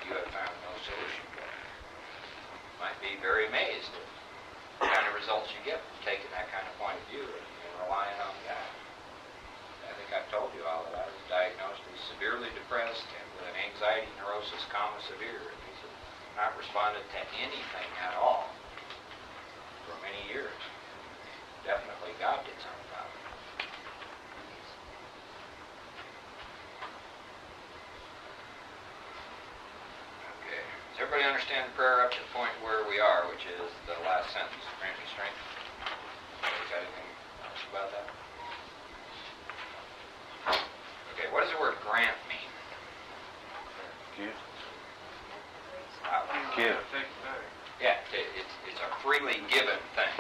you have found no solution for it. You might be very amazed at the kind of results you get from taking that kind of point of view and relying on God. I think I've told you all that I was diagnosed as severely depressed and with an anxiety neurosis, severe. And he said, not responded to anything at all for many years. Definitely God did something about it. Okay. Does everybody understand the prayer up to the point where we are, which is the last sentence, grant me strength? Anybody got anything else about that? Okay, what does the word grant mean? Give. Give. Yeah, it's a freely given thing,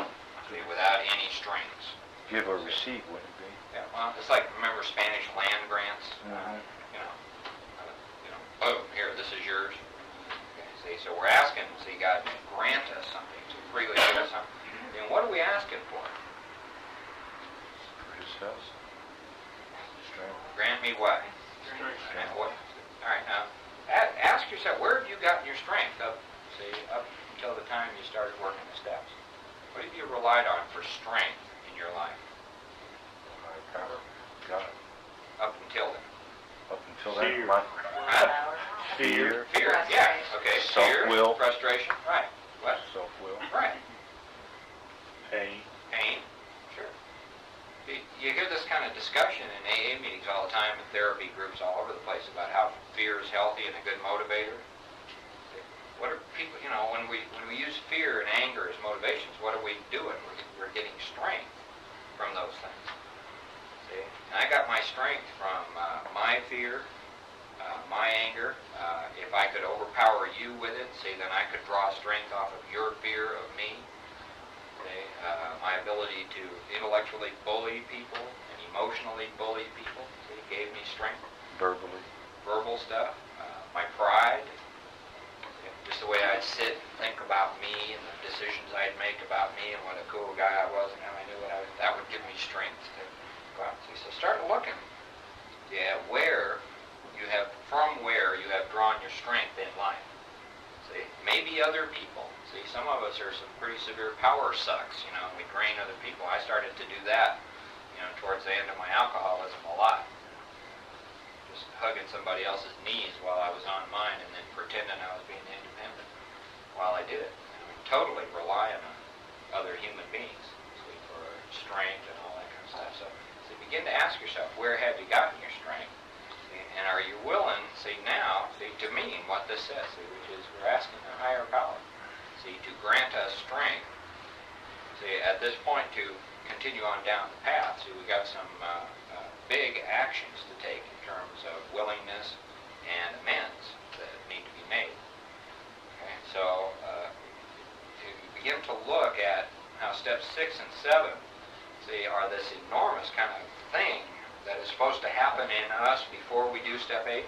see, without any strings. Give or receive, wouldn't it be? Yeah, well, it's like, remember Spanish land grants? Mm-hmm. Boom, here, this is yours. Okay, see, so we're asking, see, God to grant us something, to freely give us something. And what are we asking for? For His help. Strength. Grant me what? Strength. What? All right, now, ask yourself, where have you gotten your strength up until the time you started working the steps? What have you relied on for strength in your life? High power. God. Up until then? Up until then, Fear. Fear, yeah. Okay, self-will. Fear, frustration, right. What? Self-will. Right. Pain. Pain, sure. You hear this kind of discussion in AA meetings all the time, and therapy groups all over the place about how fear is healthy and a good motivator. What are people, when we use fear and anger as motivations, what are we doing? We're getting strength from those things. See? And I got my strength from my fear, my anger. If I could overpower you with it, see, then I could draw strength off of your fear of me. Okay? My ability to intellectually bully people and emotionally bully people, see, gave me strength. Verbally. Verbal stuff. My pride. Just the way I'd sit and think about me and the decisions I'd make about me and what a cool guy I was and how I knew what I was, that would give me strength to go out and see. So start looking. Yeah, from where you have drawn your strength in life. See, maybe other people. See, some of us are some pretty severe power sucks, we drain other people. I started to do that, towards the end of my alcoholism a lot. Just hugging somebody else's knees while I was on mine and then pretending I was being independent while I did it. Totally relying on other human beings for strength and all that kind of stuff. So begin to ask yourself, where have you gotten your strength? And are you willing, to mean what this says, which is we're asking a higher power, to grant us strength. At this point to continue on down the path, we got some big actions to take in terms of willingness and amends that need to be made. Okay, so you begin to look at how steps 6 and 7, are this enormous kind of thing that is supposed to happen in us before we do step 8.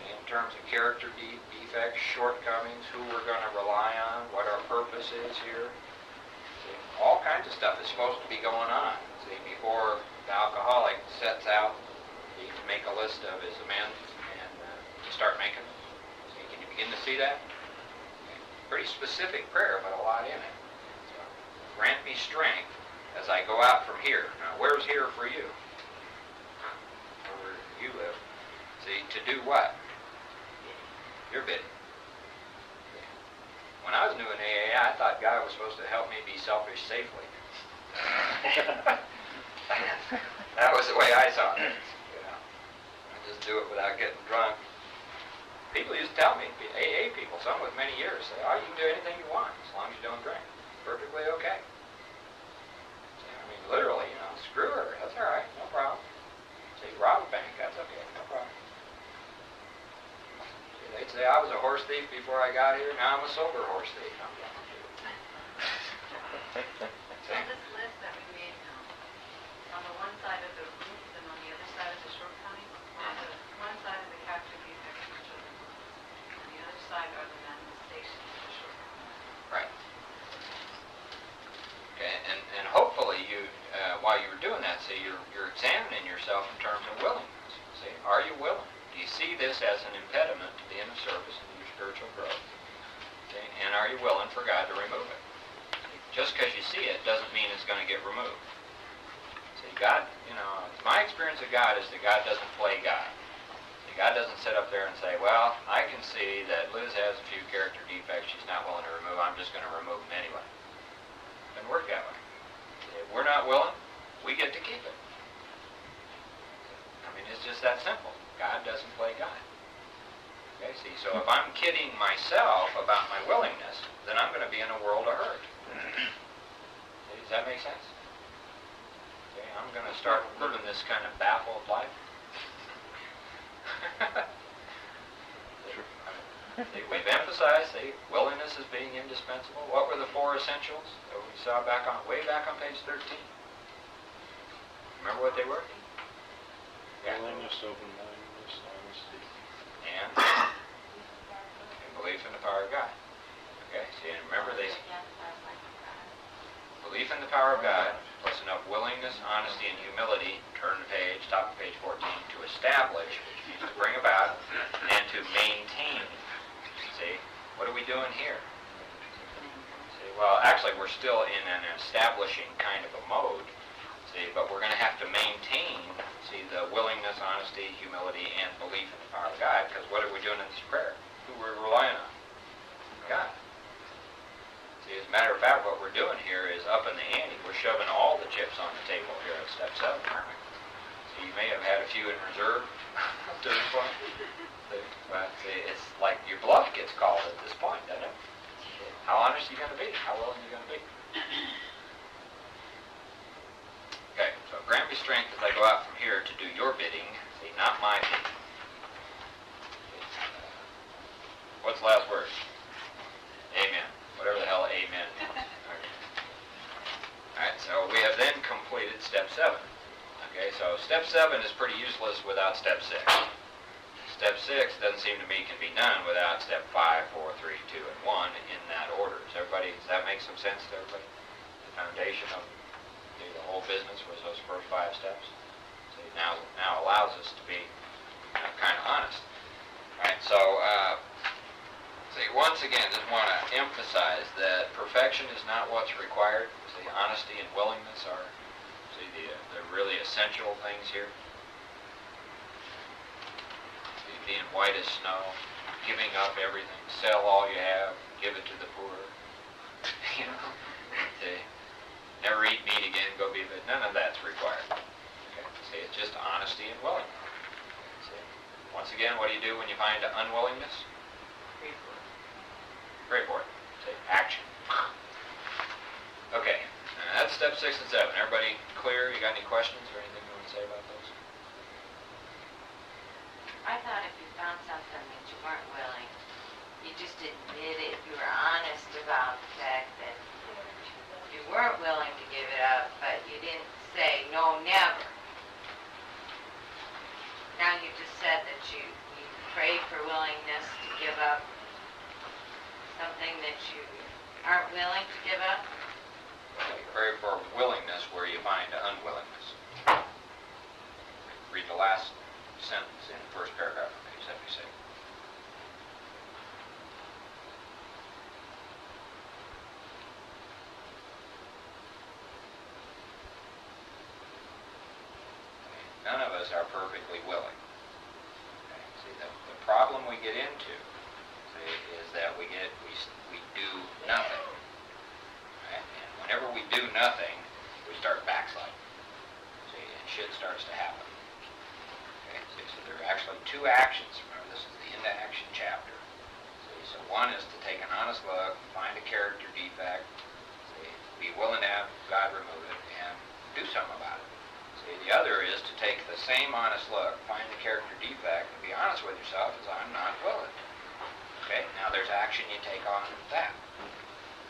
In terms of character defects, shortcomings, who we're going to rely on, what our purpose is here. All kinds of stuff is supposed to be going on. Before the alcoholic sets out to make a list of his amends and to start making them. Can you begin to see that? Pretty specific prayer, but a lot in it. So, grant me strength as I go out from here. Now, where's here for you? Where you live. To do what? Your bidding. When I was new in AA, I thought God was supposed to help me be selfish safely. That was the way I saw it. I just do it without getting drunk. People used to tell me, AA people, some with many years, say, you can do anything you want as long as you don't drink. Perfectly okay. Literally, screw her. That's all right. No problem. Rob a bank. That's okay. No problem. They'd say I was a horse thief before I got here. Now I'm a sober horse thief. So this list that we made on the one side of the roof and on the other side of the shortcoming, on the one side of the character defects of children, and the other side are the manifestations of the shortcomings. Right. Okay, and hopefully you, while you're doing that, you're examining yourself in terms of willingness. Are you willing? Do you see this as an impediment to the inner service and your spiritual growth? Okay? And are you willing for God to remove it? Just because you see it doesn't mean it's going to get removed. See, God, my experience of God is that God doesn't play God. See, God doesn't sit up there and say, well, I can see that Liz has a few character defects she's not willing to remove. I'm just going to remove them anyway. It doesn't work that way. If we're not willing, we get to keep it. I mean, it's just that simple. God doesn't play God. Okay, see, so if I'm kidding myself about my willingness, then I'm going to be in a world of hurt. Does that make sense? Okay, I'm going to start living this kind of baffled life. We've emphasized willingness as being indispensable. What were the 4 essentials that we saw way back on page 13? Remember what they were? Willingness, open-mindedness, honesty. And belief in the power of God. Okay, see, and remember belief in the power of God plus enough willingness, honesty, and humility, turn the page, top of page 14, to establish, which means to bring about, and to maintain. See, what are we doing here? See, well, actually, we're still in an establishing kind of a mode, see, but we're going to have to maintain, see, the willingness, honesty, humility, and belief in the power of God, because what are we doing in this prayer? Who we're relying on? God. See, as a matter of fact, what we're doing here is up in the ante. We're shoving all the chips on the table here at step 7, aren't we? So you may have had a few in reserve up to this point. But see, it's like your bluff gets called at this point, doesn't it? How honest are you going to be? How willing are you going to be? Okay, so grant me strength as I go out from here to do your bidding, see, not my bidding. What's the last word? Amen. Whatever the hell amen means. Okay. Alright, so we have then completed step 7. Okay, so step 7 is pretty useless without step 6. Step 6 doesn't seem to me can be done without step 5, 4, 3, 2, and 1 in that order. Does that make some sense to everybody? The foundation of the whole business was those first 5 steps. So now allows us to be kind of honest. Alright, so see, once again, just want to emphasize that perfection is not what's required. See, honesty and willingness are, see, the really essential things here. See, being white as snow, giving up everything, sell all you have, give it to the poor. See, never eat meat again, go be vegan. None of that's required. Okay? See, it's just honesty and willingness. See, once again, what do you do when you find unwillingness? Pray for it. Say action. Okay, that's step 6 and 7. Everybody clear? You got any questions or anything you want to say about those? I thought if you found something that you weren't willing, you just admit it. You were honest about the fact that you weren't willing to give it up, but you didn't say, no, never. Now you just said that you prayed for willingness to give up something that you aren't willing to give up? You pray for willingness where you find unwillingness. Read the last sentence in the first paragraph of page 76. None of us are perfectly willing. Okay. See, the problem we get into is that we do nothing. Right? And whenever we do nothing, we start backsliding. See, and shit starts to happen. Okay? See, so there are actually 2 actions. Remember, this is the into action chapter. See, so one is to take an honest look, find a character defect, see, be willing to have God remove it, and do something about it. See, the other is to take the same honest look, find the character defect, and be honest with yourself as I'm not willing. Okay, now there's action you take on that.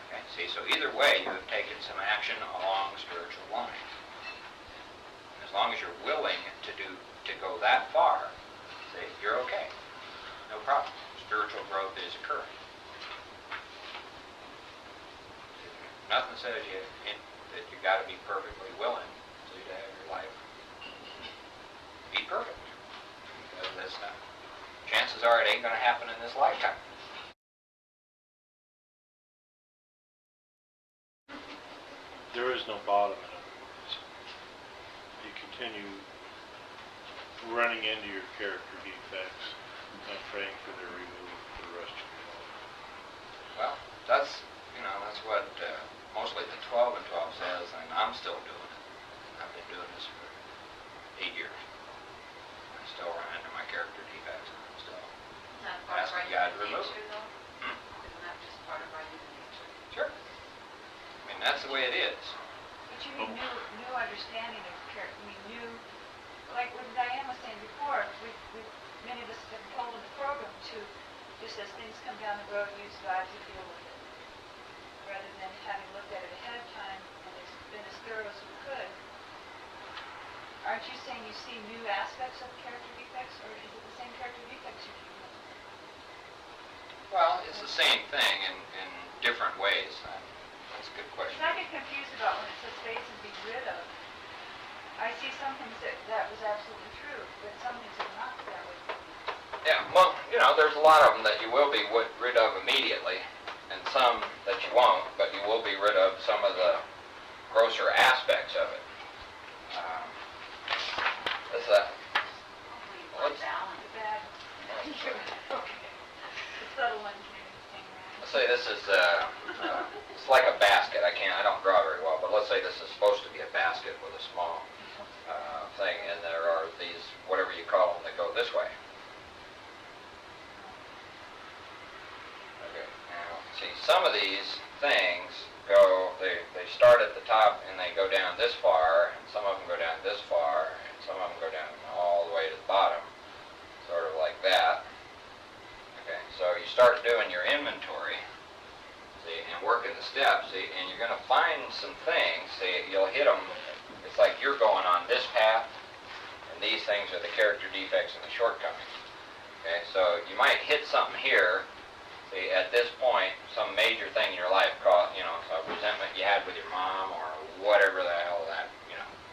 Okay, see, so either way, you have taken some action along spiritual lines. As long as you're willing to go that far, see, you're okay. No problem. Spiritual growth is occurring. Nothing says that you got to be perfectly willing to have your life be perfect. Because that's not chances are it ain't gonna happen in this lifetime. There is no bottom in it. You continue running into your character defects and praying for their removal for the rest of your life. Well, that's what mostly the 12 and 12 says, and I'm still doing it. I've been doing this for 8 years. I still run into my character defects, and I'm still Isn't that part of our asking God to human remove nature, them. though? Isn't that just part of our human nature? Sure. I mean, that's the way it is. But you mean new understanding of character, new, like what Diane was saying before, many of us have been told in the program to, just as things come down the road, use God to deal with it. Rather than having looked at it ahead of time and been as thorough as we could. Aren't you saying you see new aspects of character defects, or is it the same character defects you keep looking at? Well, it's the same thing in different ways. That's a good question. Because I get confused about when it says face and be rid of. I see some things that was absolutely true, but some things are not that way. Yeah, well, there's a lot of them that you will be rid of immediately, and some that you won't, but you will be rid of some of the grosser aspects of it. What's that? Hopefully, balance. The bad. Okay. The subtle ones maybe hang around. Let's say this is it's like a basket. I don't draw very well, but let's say this is supposed to be a basket with a small thing, and there are these, whatever you call them, that go this way. Okay, now, see, some of these things they start at the top and they go down this far, and some of them go down this far, and some of them go down all the way to the bottom, sort of like that. Okay, so you start doing your inventory, see, and working the steps, see, and you're going to find some things, see, you'll hit them. It's like you're going on this path, and these things are the character defects and the shortcomings. Okay, so you might hit something here, see, at this point, some major thing in your life, a resentment you had with your mom or whatever the hell that,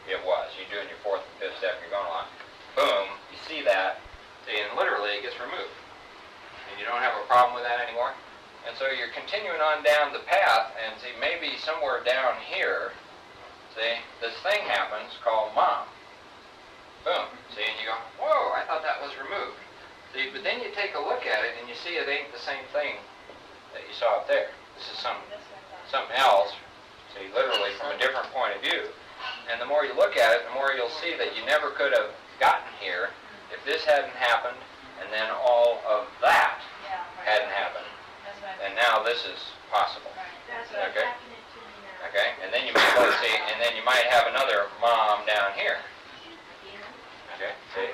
it was. You're doing your fourth and fifth step, you're going along. Boom, you see that, see, and literally it gets removed. And you don't have a problem with that anymore. And so you're continuing on down the path, and see, maybe somewhere down here, see, this thing happens called mom. Boom, see, and you go, whoa, I thought that was removed. See, but then you take a look at it, and you see it ain't the same thing that you saw up there. This is something else, see, literally from a different point of view. And the more you look at it, the more you'll see that you never could have gotten here if this hadn't happened, and then all of that hadn't happened. And now this is possible. That's Okay. Okay, and then you might see, and then you might have another mom down here. Okay, see?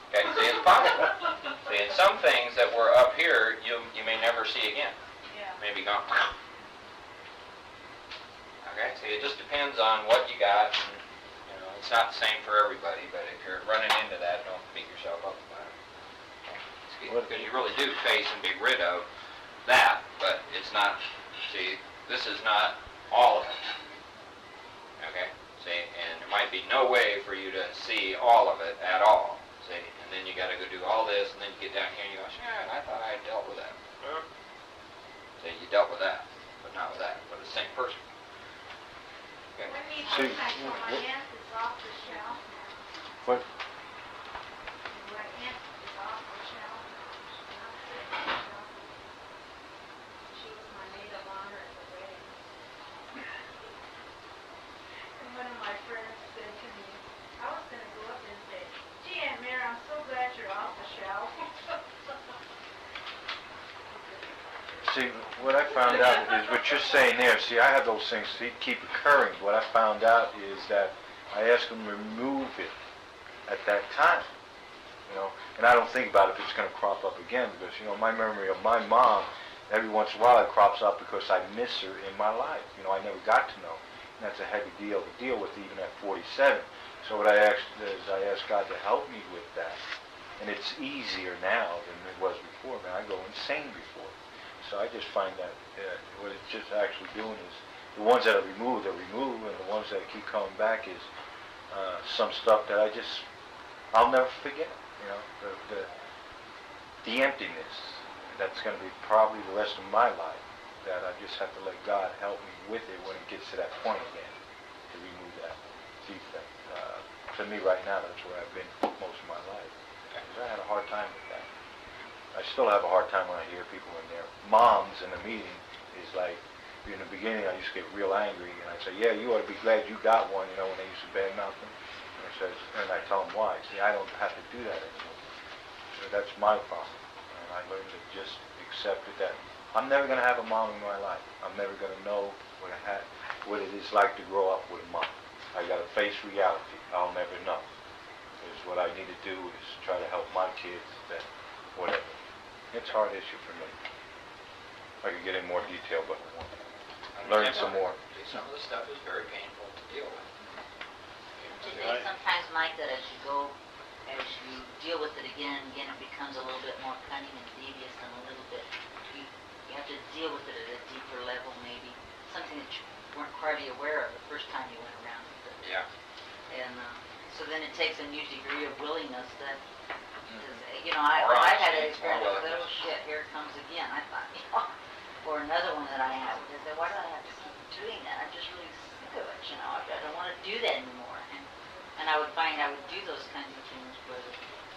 Okay, see, it's possible. See, and some things that were up here, you may never see again. Maybe gone. Okay, see, it just depends on what you got. And, it's not the same for everybody, but if you're running into that, don't beat yourself up about it. Because you really do face and be rid of that, but it's not, see, this is not all of it. Okay, see, and there might be no way for you to see all of it at all. See, and then you got to go do all this, and then you get down here and you go, shit, I thought I had dealt with that. See, you dealt with that, but not with that, but the same person. Okay. See, my aunt is off the shelf now. what, My aunt is off the shelf now. She's not sitting on the shelf. She was my maid of honor at the wedding. And one of my friends said to me, I was going to go up and say, gee, Aunt Mary, I'm so glad you're off the shelf. See, what I found out is what you're saying there. See, I have those things keep occurring. What I found out is that I ask them to remove it at that time, and I don't think about if it's going to crop up again because, my memory of my mom, every once in a while it crops up because I miss her in my life. I never got to know, and that's a heavy deal to deal with even at 47. So what I asked is I asked God to help me with that, and it's easier now than it was before. Man, I go insane before. So I just find that what it's just actually doing is the ones that are removed, and the ones that keep coming back is some stuff that I'll never forget. the emptiness. That's going to be probably the rest of my life, that I just have to let God help me with it when it gets to that point again, to remove that defect. To me right now, that's where I've been most of my life. 'Cause I had a hard time with that. I still have a hard time when I hear people in their moms in a meeting. Is like, in the beginning I used to get real angry, and I'd say, yeah, you ought to be glad you got one, when they used to badmouth them. And I tell them why. See, I don't have to do that anymore. So that's my problem. And I learned to just accept it that I'm never going to have a mom in my life. I'm never going to know what it is like to grow up with a mom. I got to face reality. I'll never know. Because what I need to do is try to help my kids, that whatever. It's a hard issue for me. I could get in more detail, but I won't. Learn some more. See, some of the stuff is very painful to deal with. Do you think sometimes, Mike, that as you deal with it again and again, it becomes a little bit more cunning and devious and a little bit, you have to deal with it at a deeper level maybe, something that you weren't quite aware of the first time you went around with it. Yeah. And so then it takes a new degree of willingness that, More I had honesty, an experience more with, oh willingness. shit, here it comes again. I thought, or another one that I had, I said, why do I have to keep doing that? I'm just really sick of it, I don't want to do that anymore. And I would find I would do those kinds of things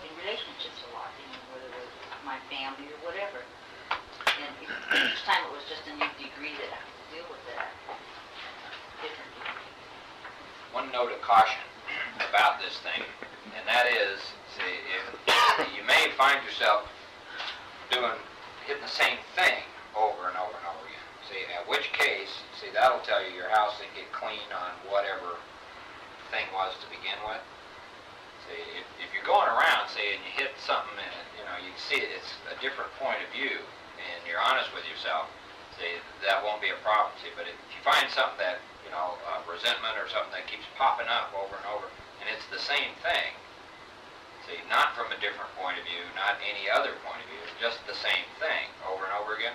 in relationships a lot, whether it was my family or whatever. And each time it was just a new degree that I had to deal with it at. Different degree. One note of caution about this thing, and that is, see, if you may find yourself hitting the same thing over and over and over again. See, at which case, that'll tell you your house didn't get clean on whatever thing was to begin with. See, if you're going around, and you hit something and, you see it's a different point of view, and you're honest with yourself, that won't be a problem. But if you find something that, resentment or something that keeps popping up over and over, and it's the same thing, not from a different point of view, not any other point of view, just the same thing over and over again,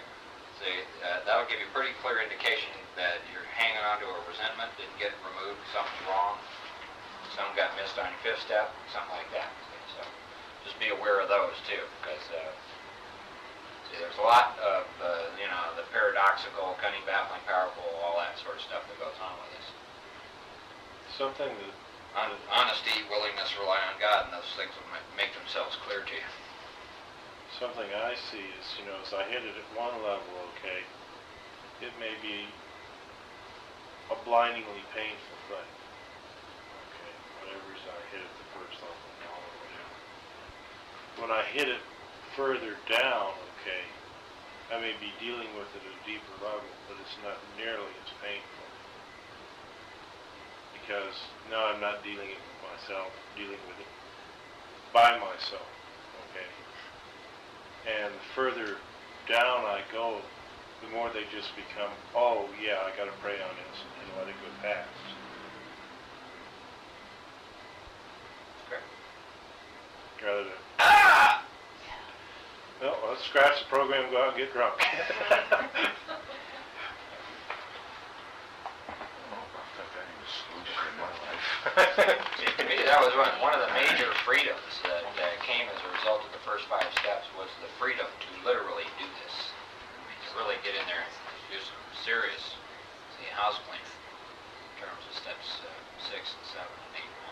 that'll give you a pretty clear indication that you're hanging on to a resentment, didn't get it removed, something's wrong, something got missed on your fifth step, something like that. So just be aware of those too, because there's a lot of, the paradoxical, cunning, baffling, powerful, all that sort of stuff that goes on with this. Something that Honesty, willingness to rely on God, and those things will make themselves clear to you. Something I see is, as I hit it at one level, okay, it may be a blindingly painful thing. Okay, whatever's I hit at the first level or whatever. When I hit it further down, okay, I may be dealing with it at a deeper level, but it's not nearly as painful. Because now I'm not dealing it with myself, I'm dealing with it by myself, okay? And the further down I go, the more they just become, oh yeah, I gotta pray on this and let it go past. Okay. Rather than, well, let's scratch the program and go out and get drunk. To me, that was one of the major freedoms that came as a result of the first 5 steps, was the freedom to literally do this. To really get in there and do some serious house cleaning in terms of steps 6 and 7 and 8 and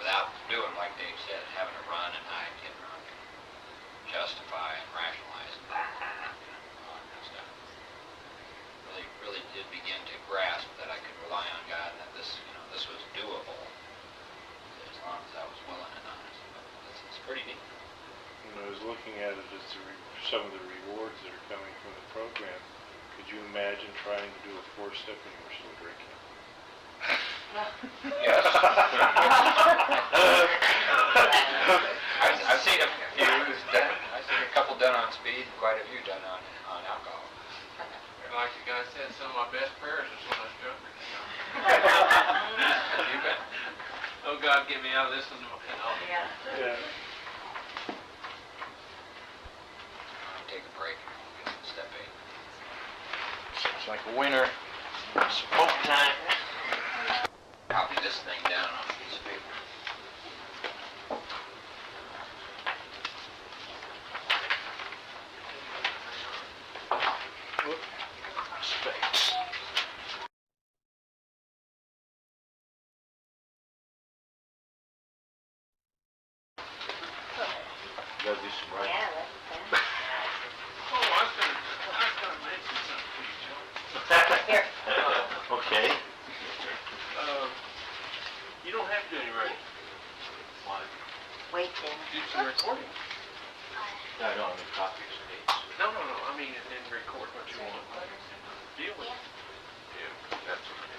9. Without doing, like Dave said, having to run and hide, get drunk, justify and rationalize and all that kind of stuff. Really did begin to grasp that I could rely on God and that this was doable as long as I was willing and honest. But it's pretty neat. When I was looking at it as some of the rewards that are coming from the program, could you imagine trying to do a 4-step and you were still drinking? Yes. I've seen a few done. I've seen a couple done on speed and quite a few done on alcohol. Like the guy said, some of my best prayers is when I was drunk. You bet. Oh God, get me out of this one. Yeah. Yeah. I'll take a break and we'll get some step 8. Seems like a winner. Smoke time. Copy this thing down on a piece of paper. gotta do some writing. Yeah, that's, Oh, I was gonna mention something to you, Joe. here, Okay. You don't have to do any writing. Why? wait then. Do some recording. No, I don't have any copies of these. No, I mean, and then record what you want. Deal with it. Yeah, that's okay.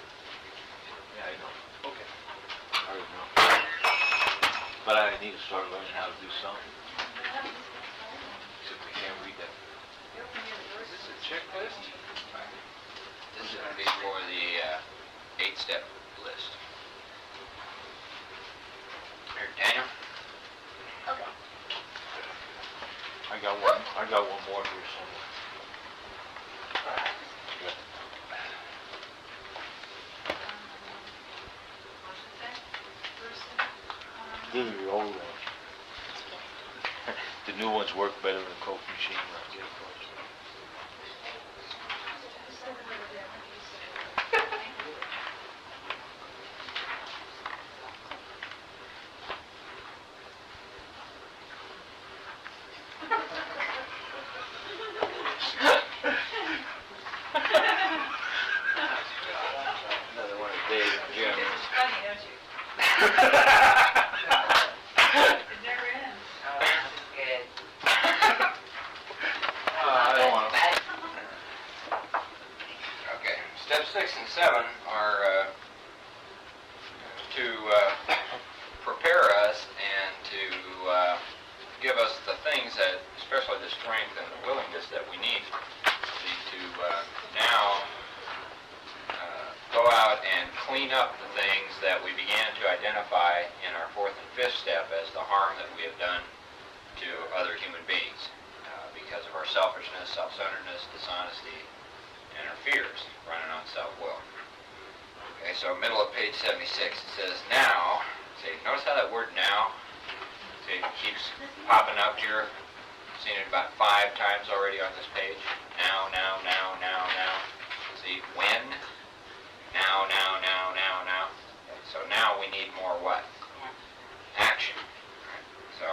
Yeah, I know. Okay. I already know. But I need to start learning how to do something. Except I can't read that. Is this a checklist? This is going to be for the 8-step list. Here, Daniel. Okay. I got one more here somewhere. Motion set? These are the old ones. The new ones work better than Coke machine runs. Another one of Dave and Jim. It's just funny, don't you? It never ends. Oh, this is good. I don't want to. Okay, step 6 and 7 are to prepare us and to give us the things that, especially the strength and the willingness that we need to now go out and clean up the things that we began to identify in our 4th and 5th step as the harm that we have done to other human beings because of our selfishness, self-centeredness, dishonesty, and our fears running on self-will. Okay, so middle of page 76 it says now. See, notice how that word now, see, it keeps popping up here. Seen it about 5 times already on this page. Now, now, now, now, now. See, when? Now, now, now, now, now. Okay, so now we need more what? Action. So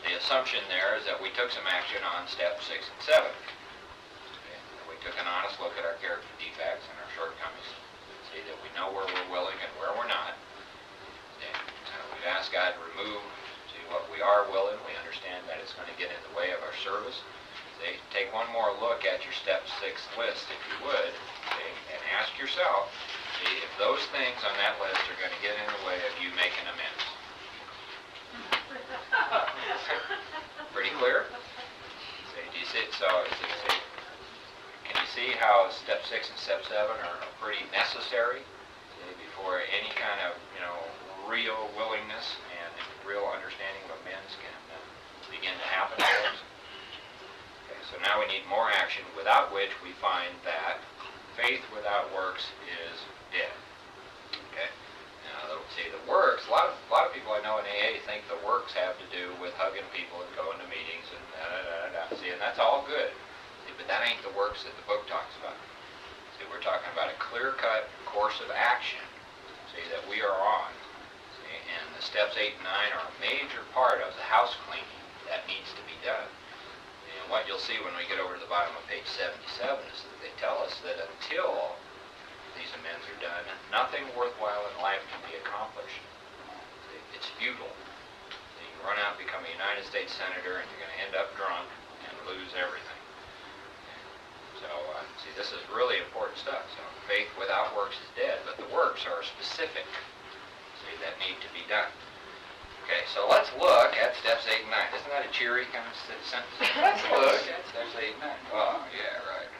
the assumption there is that we took some action on step 6 and 7. Okay, we took an honest look at our character defects and our shortcomings. See that we know where we're willing and where we're not. Okay, we've asked God to remove what we are willing. We understand that it's going to get in the way of our service. See, take one more look at your step 6 list, if you would, okay, and ask yourself, see, if those things on that list are going to get in the way of you making amends. Pretty clear? See, do you see? So, can you see how step 6 and step 7 are pretty necessary, see, before any kind of, real willingness and real understanding of amends can begin to happen for us? Okay, so now we need more action, without which we find that faith without works is dead. Okay. Now, see, the works. A lot of people I know in AA think the works have to do with hugging people and going to meetings and da da da da. See, and that's all good. See, but that ain't the works that the book talks about. See, we're talking about a clear-cut course of action. See, that we are on. See, and the steps 8 and 9 are a major part of the house cleaning that needs to be done. And what you'll see when we get over to the bottom of page 77 is that they tell us that until these amends are done, nothing worthwhile in life can be accomplished. It's futile. You run out and become a United States Senator and you're going to end up drunk and lose everything. So, see, this is really important stuff. So, faith without works is dead, but the works are specific, see, that need to be done. Okay, so let's look at steps 8 and 9. Isn't that a cheery kind of sentence? Let's look at steps 8 and 9. Oh, yeah, right.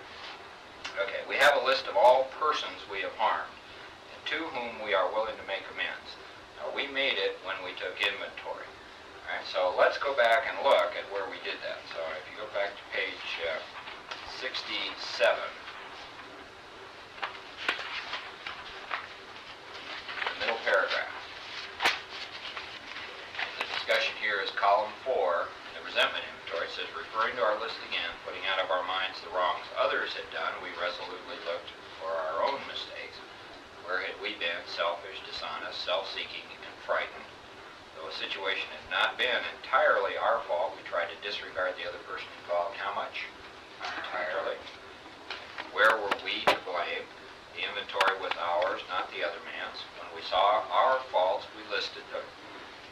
Okay, we have a list of all persons we have harmed, and to whom we are willing to make amends. Now, we made it when we took inventory. All right, so let's go back and look at where we did that. So if you go back to page 67, the middle paragraph. The discussion here is column 4, the resentment inventory. It says, referring to our list again, putting out of our minds the wrongs others had done, we resolutely looked for our own mistakes. Where had we been selfish, dishonest, self-seeking, and frightened? Though a situation had not been entirely our fault, we tried to disregard the other person involved. How much? Entirely. Where were we to blame? The inventory was ours, not the other man's. When we saw our faults, we listed them.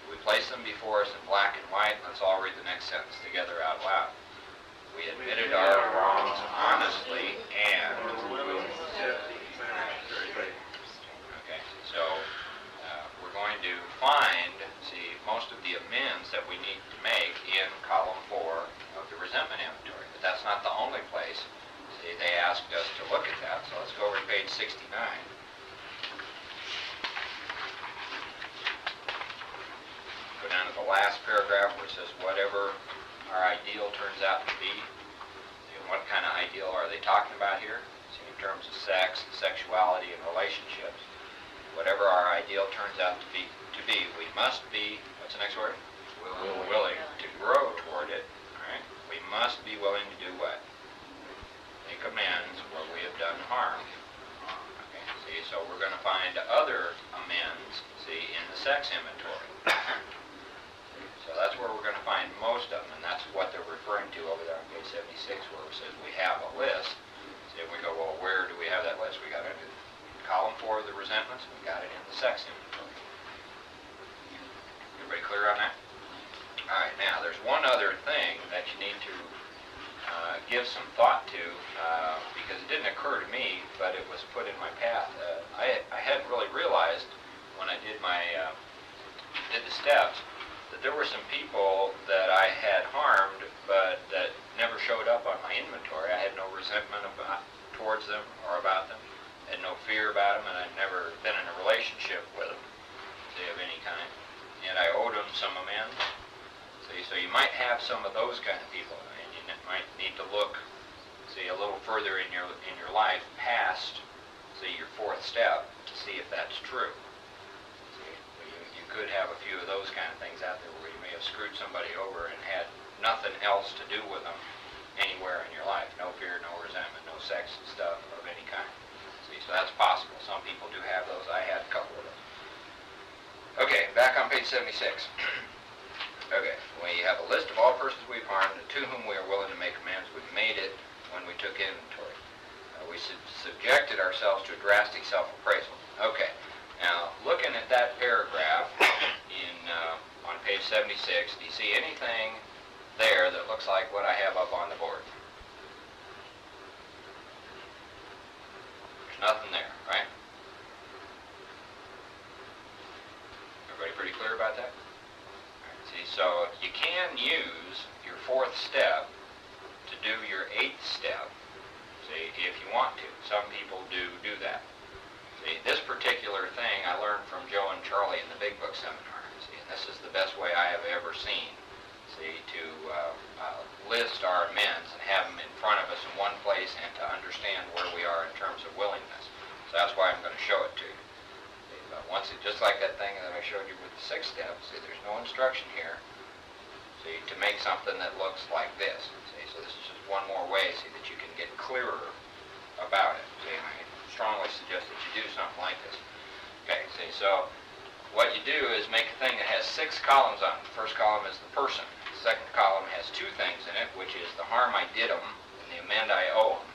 We placed them before us in black and white. Let's all read the next sentence together out loud. We admitted our wrongs honestly and... Okay, so we're going to find, see, most of the amends that we need to make in column 4 of the resentment inventory. But that's not the only place. See, they asked us to look at that, so let's go over to page 69. Go down to the last paragraph where it says, whatever our ideal turns out to be. And what kind of ideal are they talking about here? See, in terms of sex, sexuality, and relationships. Whatever our ideal turns out to be, we must be, what's the next word? Willing to grow toward it. Right? We must be willing to do what? Make amends where we have done harm. Okay, see, so we're going to find other amends, see, in the sex inventory. So that's where we're going to find most of them, and that's what they're referring to over there on page 76, where it says we have a list. See, we go, well, where do we have that list? We got it in column 4 of the resentments, and we got it in the sex inventory. Everybody clear on that? All right, now, there's one other thing that you need to give some thought to, because it didn't occur to me, but it was put in my path. I hadn't really realized when I did the steps that there were some people that I had harmed, but that never showed up on my inventory. I had no resentment towards them or about them, had no fear about them, and I'd never been in a relationship with them, say, of any kind. And I owed them some amends. See, so you might have some of those kind of people, and you might need to look, see, a little further in your life past, see, your 4th step to see if that's true. See, you could have a few of those kind of things out there where you may have screwed somebody over and had nothing else to do with them anywhere in your life. No fear, no resentment, no sex stuff of any kind. See, so that's possible. Some people do have those. I had a couple of those. Okay, back on page 76. Okay, we have a list of all persons we've harmed and to whom we are willing to make amends. We've made it when we took inventory. We subjected ourselves to a drastic self-appraisal. Okay, now looking at that paragraph on page 76, do you see anything there that looks like what I have up on the board? There's nothing there, right? Everybody pretty clear about that? See, so you can use your 4th step to do your 8th step, see, if you want to. Some people do that. See, this particular thing I learned from Joe and Charlie in the Big Book seminar. See, and this is the best way I have ever seen, see, to list our amends and have them in front of us in one place and to understand where we are in terms of willingness. So that's why I'm going to show it to you. Once it, just like that thing that I showed you with the 6th step, see, there's no instruction here, see, to make something that looks like this. See, so this is just one more way, see, that you can get clearer about it. See, I strongly suggest that you do something like this. Okay, see, so what you do is make a thing that has 6 columns on it. The first column is the person. The second column has 2 things in it, which is the harm I did them and the amend I owe them.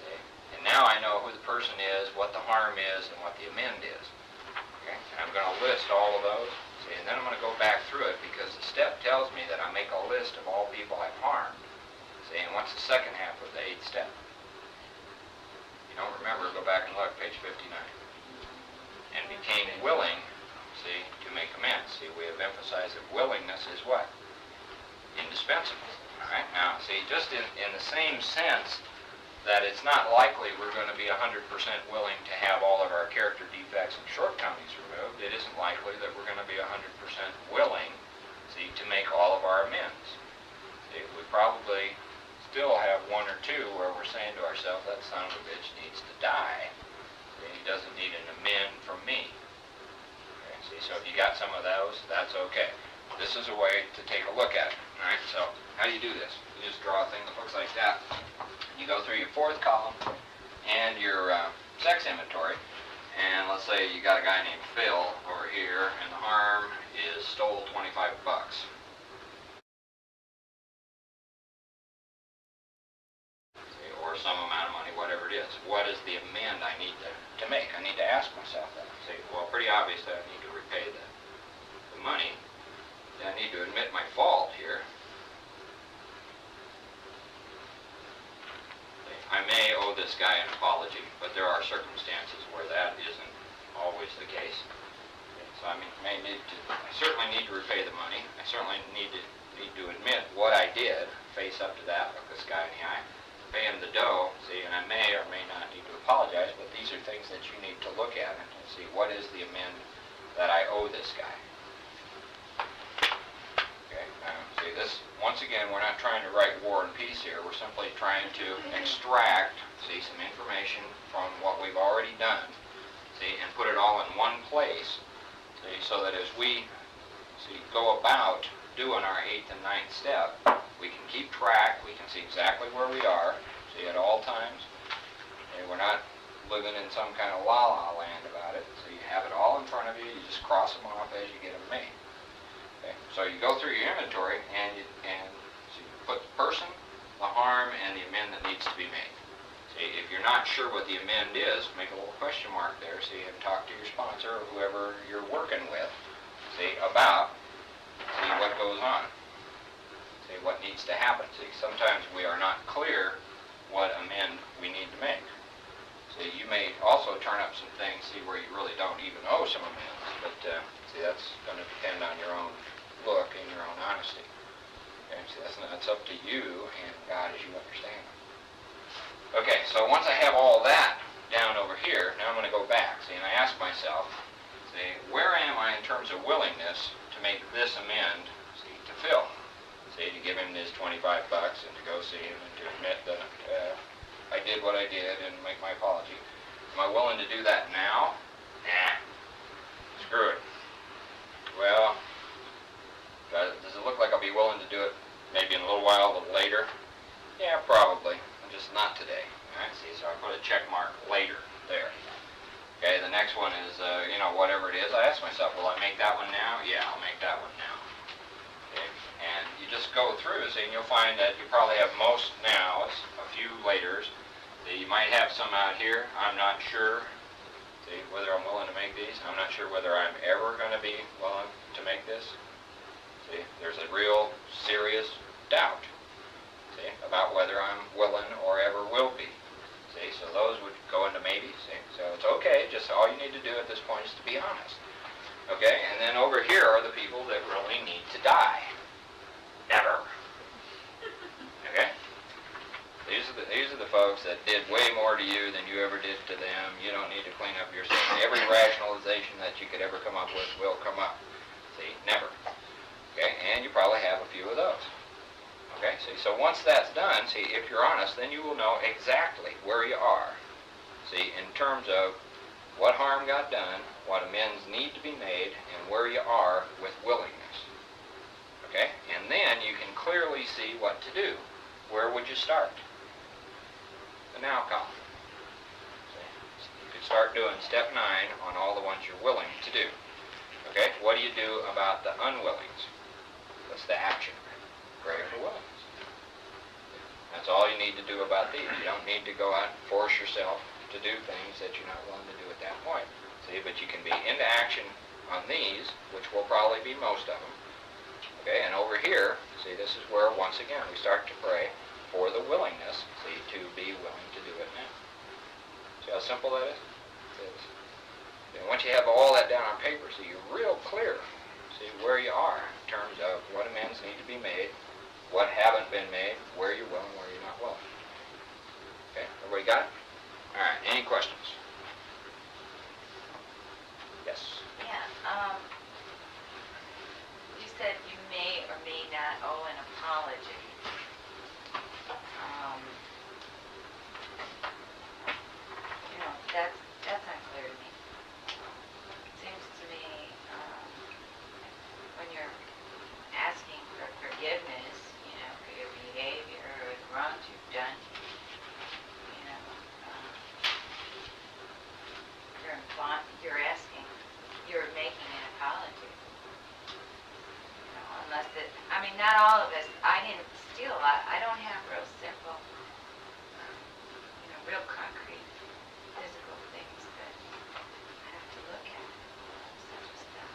See, and now I know who the person is, what the harm is, and what the amend is. Okay, and I'm going to list all of those, see, and then I'm going to go back through it because the step tells me that I make a list of all people I've harmed. See, and what's the second half of the 8th step? You don't remember, go back and look, page 59. And became willing, see, to make amends. See, we have emphasized that willingness is what? Indispensable. All right, now, see, just in the same sense that it's not likely we're going to be 100% willing to have all of our character defects and shortcomings removed, it isn't likely that we're going to be 100% willing, see, to make all of our amends. See, we probably still have 1 or 2 where we're saying to ourselves, that son of a bitch needs to die. See, he doesn't need an amend from me. Okay, see, so if you got some of those, that's okay. This is a way to take a look at it. All right, so how do you do this? You just draw a thing that looks like that. You go through your 4th column and your sex inventory, and let's say you got a guy named Phil over here, and the harm is stole 25 bucks. Okay, or some amount of money, whatever it is. What is the amend I need to make? I need to ask myself that. Say, well, pretty obvious that I need to repay the money. Then I need to admit my fault here. I may owe this guy an apology, but there are circumstances where that isn't always the case. So I certainly need to repay the money. I certainly need to admit what I did, face up to that, look this guy in the eye, pay him the dough, see, and I may or may not need to apologize, but these are things that you need to look at and see what is the amend that I owe this guy. Okay, see this, once again, we're not trying to write War and Peace here, we're simply trying to extract, see, some information from what we've already done, see, and put it all in one place, see, so that as we, see, go about doing our 8th and 9th step, we can keep track, we can see exactly where we are, see, at all times, and we're not living in some kind of la-la land about it, so you have it all in front of you, you just cross them off as you get them made. Okay, so you go through your inventory and so you put the person, the harm, and the amend that needs to be made. See, if you're not sure what the amend is, make a little question mark there, so you can talk to your sponsor or whoever you're working with, see, about, see, what goes on, see, what needs to happen. See, sometimes we are not clear what amend we need to make. See, you may also turn up some things, see, where you really don't even owe some amends, but see, that's going to depend on your own look and your own honesty. Okay, so that's up to you and God as you understand it. Okay, so once I have all that down over here, now I'm going to go back, see, and I ask myself, see, where am I in terms of willingness to make this amend, see, to Phil? See, to give him his 25 bucks and to go see him and to admit that I did what I did and make my apology. Am I willing to do that now? Nah. Screw it. Well, does it look like I'll be willing to do it maybe in a little while, a little later? Yeah, probably. Just not today. All right, see, so I put a check mark later there. Okay, the next one is, whatever it is, I ask myself, will I make that one now? Yeah, I'll make that one now. Okay, and you just go through, see, and you'll find that you probably have most nows, a few laters. See, you might have some out here. I'm not sure, see, whether I'm willing to make these. I'm not sure whether I'm ever going to be willing to make this. See, there's a real serious doubt, see, about whether I'm willing or ever will be. See, so those would go into maybe, see. So it's okay, just all you need to do at this point is to be honest. Okay, and then over here are the people that really need to die. Never. Okay? These are the folks that did way more to you than you ever did to them. You don't need to clean up yourself. Every rationalization that you could ever come up with will come up. See, never. Okay, and you probably have a few of those. Okay, see, so once that's done, see, if you're honest, then you will know exactly where you are. See, in terms of what harm got done, what amends need to be made, and where you are with willingness. Okay, and then you can clearly see what to do. Where would you start? The now column. See, you could start doing step 9 on all the ones you're willing to do. Okay, what do you do about the unwillings? What's the action? Pray for willingness. That's all you need to do about these. You don't need to go out and force yourself to do things that you're not willing to do at that point. See, but you can be into action on these, which will probably be most of them. Okay, and over here, see, this is where, once again, we start to pray for the willingness, see, to be willing to do it now. See how simple that is? It is. And once you have all that down on paper, so you're real clear, see, where you are in terms of what amends need to be made, what haven't been made, where you're willing, where you're not willing. Okay, everybody got it? All right, any questions? Yes? Yeah, you said you may or may not owe an apology. That's unclear to me. It seems to me, when you're asking for forgiveness, for your behavior or the wrongs you've done, I don't have real simple, real concrete physical things that I have to look at. Such as that.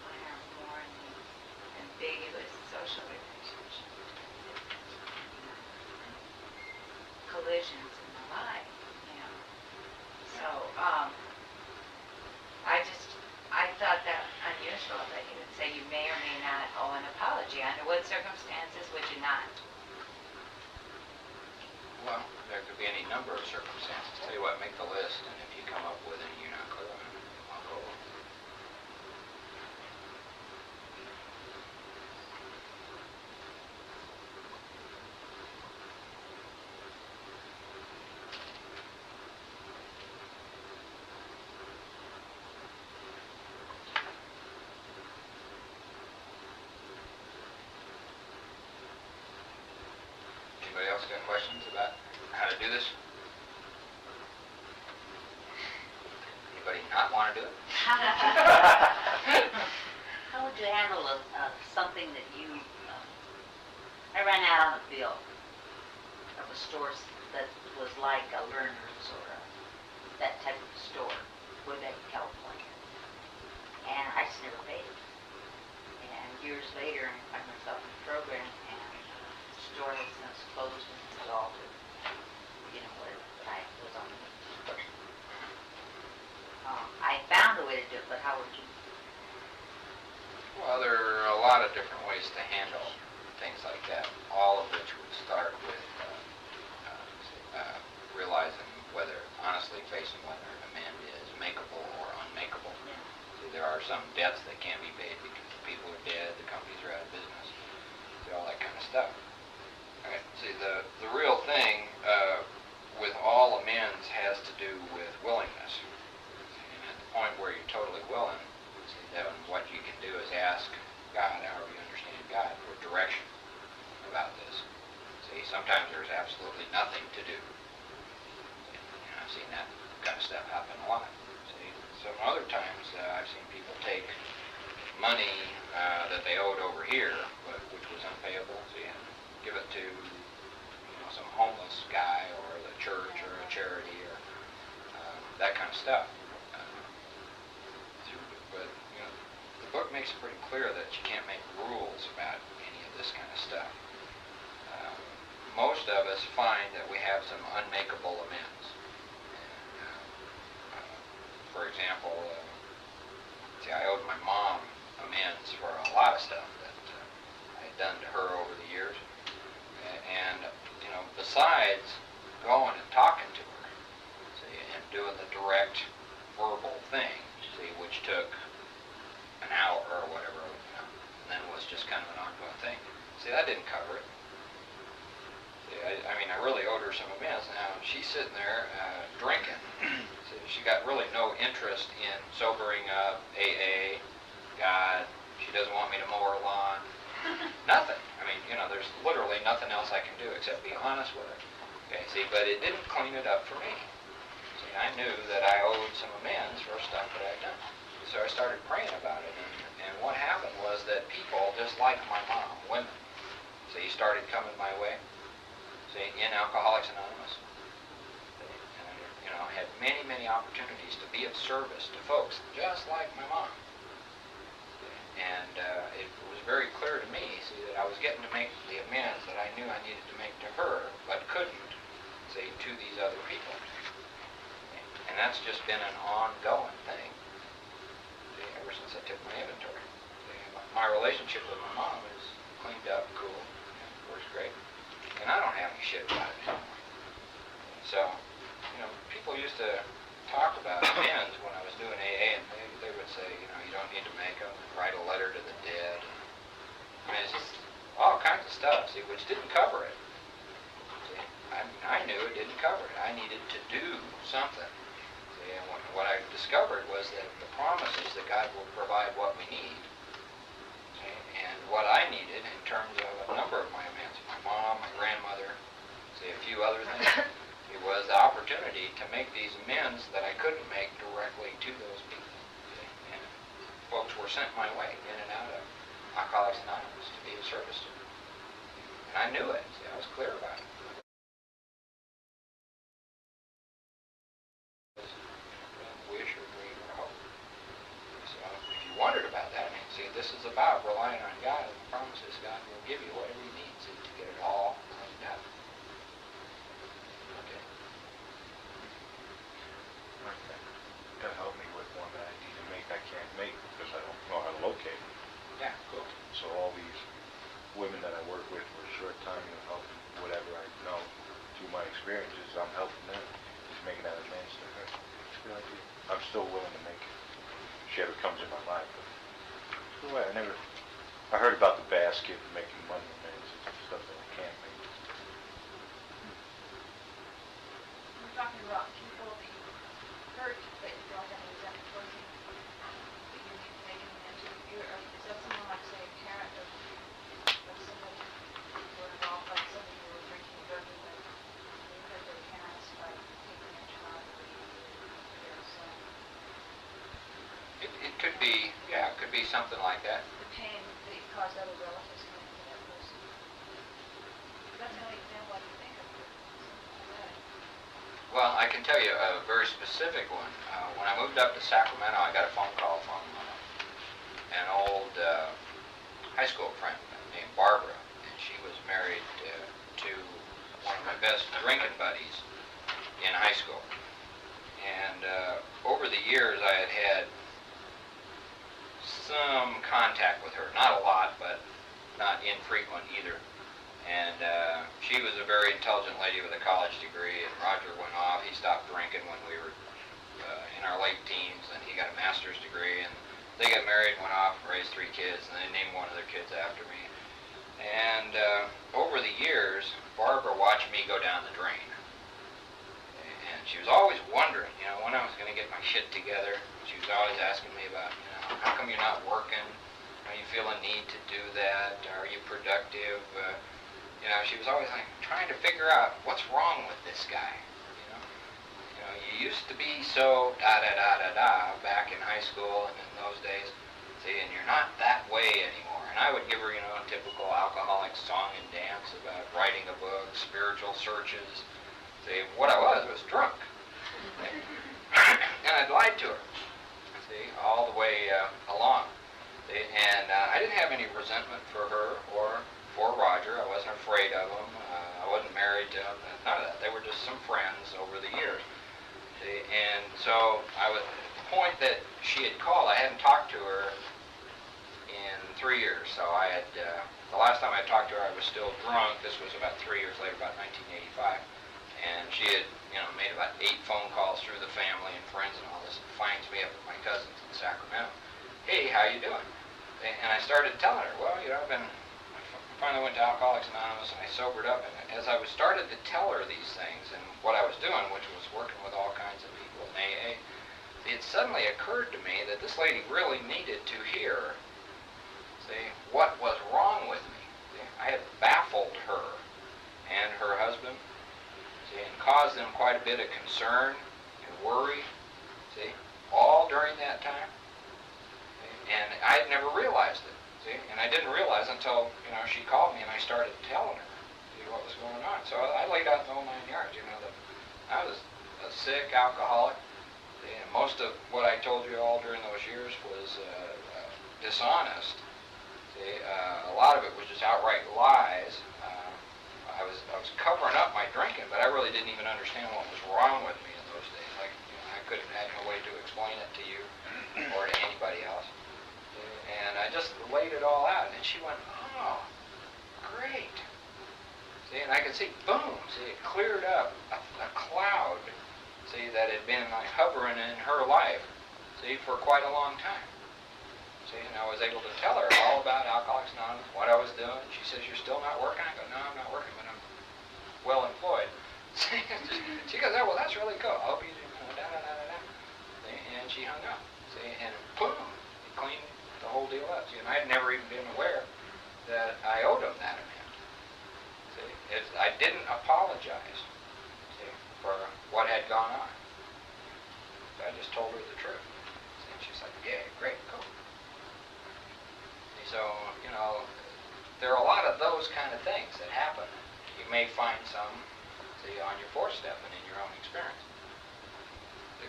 Mine are more in the ambiguous social relationships, collisions in the life, So, I thought that unusual that you would say you may or may not owe an apology. Under what circumstances would you not? Well, there could be any number of circumstances. Tell you what, make the list, and if you come up with any you're not clear on, I'll go. Anybody else got questions about how to do this? Anybody not want to do it? How would you handle something that you, I ran out on the field of a store that was like a Lerner's or that type of store way back in California. And I just never paid it. And years later, I find myself in the program and the store has since closed and dissolved. Whatever, but I was on the book. I found a way to do it, but how would you? Well, there are a lot of different ways to handle things like that, all of which would start with realizing honestly facing whether an amend is makeable or unmakeable. Yeah. See, there are some debts that can't be paid because the people are dead, the companies are out of business, all that kind of stuff. Okay. See, the real thing with all amends has to do with willingness. And at the point where you're totally willing, see, then what you can do is ask God, however you understand God, for direction about this. See, sometimes there's absolutely nothing to do. I've seen that kind of stuff happen a lot. See, some other times I've seen people take money that they owed over here, but which was unpayable, see, and give it to some homeless guy or the church or a charity or that kind of stuff. But the book makes it pretty clear that you can't make rules about any of this kind of stuff. Most of us find that we have some unmakeable amends. For example, I owed my mom amends for a lot of stuff that I had done to her over the years. And, besides going and talking to her, see, and doing the direct verbal thing, see, which took an hour or whatever, and then was just kind of an ongoing thing. See, that didn't cover it. See, I really owed her some amends. Now, she's sitting there drinking. See, she got really no interest in sobering up, AA, God. She doesn't want me to mow her lawn. Nothing. There's literally nothing else I can do except be honest with her. Okay, see, but it didn't clean it up for me. See, I knew that I owed some amends for stuff that I'd done. So I started praying about it, and what happened was that people, just like my mom, women, see, started coming my way. See, in Alcoholics Anonymous. And I had many, many opportunities to be of service to folks just like my mom. And it was very clear to me, see, that I was getting to make the amends that I knew I needed to make to her, but couldn't, see, to these other people. And that's just been an ongoing thing, see, ever since I took my inventory. See, my relationship with my mom is cleaned up, cool, works great. And I don't have any shit about it anymore. So, people used to talk about amends when I was doing AA, and they would say, you don't need to make them, write a letter to the dead. It's just all kinds of stuff, see, which didn't cover it. See, I knew it didn't cover it. I needed to do something. See, and what I discovered was that the promise is that God will provide what we need. See, and what I needed in terms of a number of my amends, my mom, my grandmother, see, a few other things, it was the opportunity to make these amends that I couldn't make directly to those people. See, and folks were sent my way in and out of Alcoholics Anonymous to be service to her. And I knew it. See, I was clear about it. Wish or dream or hope. So if you wondered about that, I mean, see, this is about relying on God and the promises God will give you whatever you need to get it all cleaned up. Okay. Okay. That'll help me with one that I need to make, I can't make because I don't know how to locate it. Yeah, cool. So all these women that I work with for a short time, helping whatever I know through my experiences, I'm helping them. Just making that amends to her. It's a good idea. I'm still willing to make it. If she ever comes in my life. But it's a good way. I heard about the basket and making money amends and stuff that I can't make. We're talking about people that you hurt, but you don't have any resentment towards them, that you need to make an amends to. Is that someone like, say, a parent of somebody who were involved, like somebody who were drinking drugs and they hurt their parents by taking their child or their son? It could be, yeah, it could be something like that. The pain that you caused other relatives coming to that person. That's the only example I can think of. Something like that. Well, I can tell you a very specific one. When I moved up to Sacramento, I got a phone call from an old high school friend named Barbara, and she was married to one of my best drinking buddies in high school. And over the years, I had had some contact with her. Not a lot, but not infrequent either. And she was a very intelligent lady with a college degree, and Roger went off. He stopped drinking when we were in our late teens, and he got a master's degree, and they got married, went off, raised 3 kids, and they named one of their kids after me. And over the years, Barbara watched me go down the drain. And she was always wondering, when I was going to get my shit together. She was always asking me about, how come you're not working? Are you feel a need to do that? Are you productive? She was always like trying to figure out what's wrong with this guy. You used to be so da-da-da-da-da back in high school and in those days, see, and you're not that way anymore. And I would give her, a typical alcoholic song and dance about writing a book, spiritual searches. See, what I was drunk. And I'd lied to her, see, all the way along. See, and I didn't have any resentment for her or for Roger. I wasn't afraid of him. I wasn't married to him. None of that. They were just some friends over the years. See, and so at the point that she had called, I hadn't talked to her in 3 years. So I had, the last time I talked to her, I was still drunk. This was about 3 years later, about 1985. And she had, made about 8 phone calls through the family and friends and all this, and finds me up with my cousins in Sacramento. Hey, how you doing? And I started telling her, well, I finally went to Alcoholics Anonymous and I sobered up. And as I started to tell her these things and what I was doing, which was working with all kinds of people in AA, it suddenly occurred to me that this lady really needed to hear, see, what was wrong with me. See, I had baffled her and her husband, see, and caused them quite a bit of concern and worry, see, all during that time. And I had never realized it, see, and I didn't realize until, she called me and I started telling her, see, what was going on. So I laid out the whole 9 yards, that I was a sick alcoholic, see, and most of what I told you all during those years was dishonest, see, a lot of it was just outright lies. I was covering up my drinking, but I really didn't even understand what was wrong with me in those days. Like, I couldn't have no way to explain it to you or to anybody else. And I just laid it all out, and she went, oh, great. See, and I could see, boom, see, it cleared up a cloud, see, that had been like hovering in her life, see, for quite a long time. See, and I was able to tell her all about Alcoholics Anonymous, what I was doing. She says, you're still not working? I go, no, I'm not working, but I'm well employed. She goes, oh, well, that's really cool. I hope you do, da-da-da-da-da. And she hung up, see, and boom, it cleaned the whole deal up. See, and I'd never even been aware that I owed them that amount. See, I didn't apologize, see, for what had gone on. So I just told her the truth. See, and she's like, yeah, great, cool. So, there are a lot of those kind of things that happen. You may find some, say, on your fourth step and in your own experience,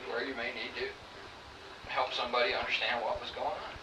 where you may need to help somebody understand what was going on.